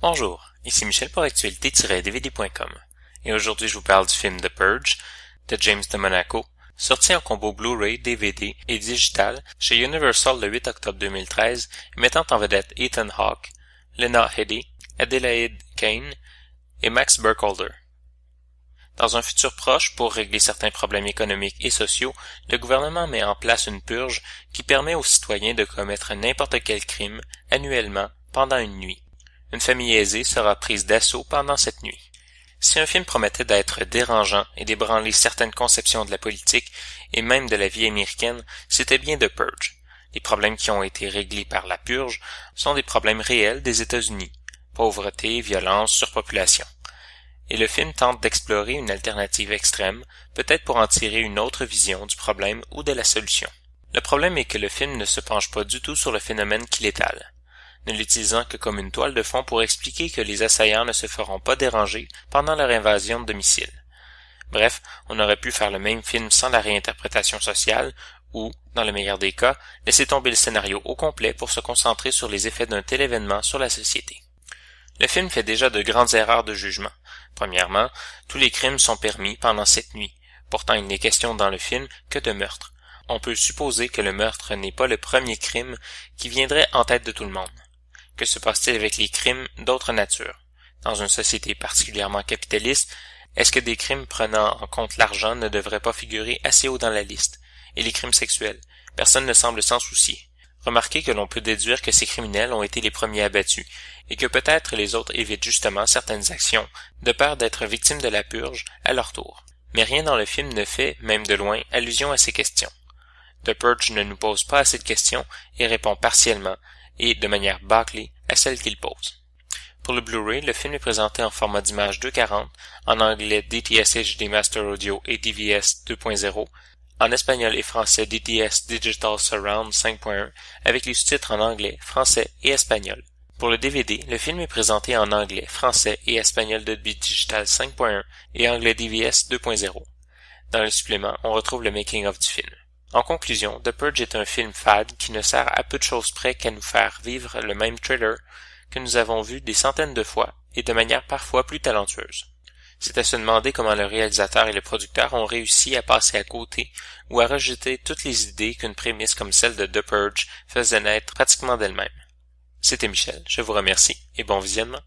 Bonjour, ici Michel pour actualité-dvd.com et aujourd'hui je vous parle du film The Purge de James DeMonaco, sorti en combo Blu-ray, DVD et digital chez Universal le 8 octobre 2013 et mettant en vedette Ethan Hawke, Lena Headey, Adelaide Kane et Max Burkholder. Dans un futur proche, pour régler certains problèmes économiques et sociaux, le gouvernement met en place une purge qui permet aux citoyens de commettre n'importe quel crime annuellement pendant une nuit. Une famille aisée sera prise d'assaut pendant cette nuit. Si un film promettait d'être dérangeant et d'ébranler certaines conceptions de la politique et même de la vie américaine, c'était bien The Purge. Les problèmes qui ont été réglés par la purge sont des problèmes réels des États-Unis: pauvreté, violence, surpopulation. Et le film tente d'explorer une alternative extrême, peut-être pour en tirer une autre vision du problème ou de la solution. Le problème est que le film ne se penche pas du tout sur le phénomène qui l'étale, ne l'utilisant que comme une toile de fond pour expliquer que les assaillants ne se feront pas déranger pendant leur invasion de domicile. Bref, on aurait pu faire le même film sans la réinterprétation sociale, ou, dans le meilleur des cas, laisser tomber le scénario au complet pour se concentrer sur les effets d'un tel événement sur la société. Le film fait déjà de grandes erreurs de jugement. Premièrement, tous les crimes sont permis pendant cette nuit. Pourtant, il n'est question dans le film que de meurtre. On peut supposer que le meurtre n'est pas le premier crime qui viendrait en tête de tout le monde. Que se passe-t-il avec les crimes d'autre nature? Dans une société particulièrement capitaliste, est-ce que des crimes prenant en compte l'argent ne devraient pas figurer assez haut dans la liste? Et les crimes sexuels? Personne ne semble s'en soucier. Remarquez que l'on peut déduire que ces criminels ont été les premiers abattus, et que peut-être les autres évitent justement certaines actions, de peur d'être victimes de la purge à leur tour. Mais rien dans le film ne fait, même de loin, allusion à ces questions. The Purge ne nous pose pas assez de questions et répond partiellement, et de manière bâclée, à celles qu'il pose. Pour le Blu-ray, le film est présenté en format d'image 240, en anglais DTS HD Master Audio et DVS 2.0, en espagnol et français DTS Digital Surround 5.1, avec les sous-titres en anglais, français et espagnol. Pour le DVD, le film est présenté en anglais, français et espagnol Dolby Digital 5.1 et anglais DVS 2.0. Dans le supplément, on retrouve le making-of du film. En conclusion, The Purge est un film fade qui ne sert à peu de choses près qu'à nous faire vivre le même thriller que nous avons vu des centaines de fois et de manière parfois plus talentueuse. C'est à se demander comment le réalisateur et le producteur ont réussi à passer à côté ou à rejeter toutes les idées qu'une prémisse comme celle de The Purge faisait naître pratiquement d'elle-même. C'était Michel, je vous remercie et bon visionnement.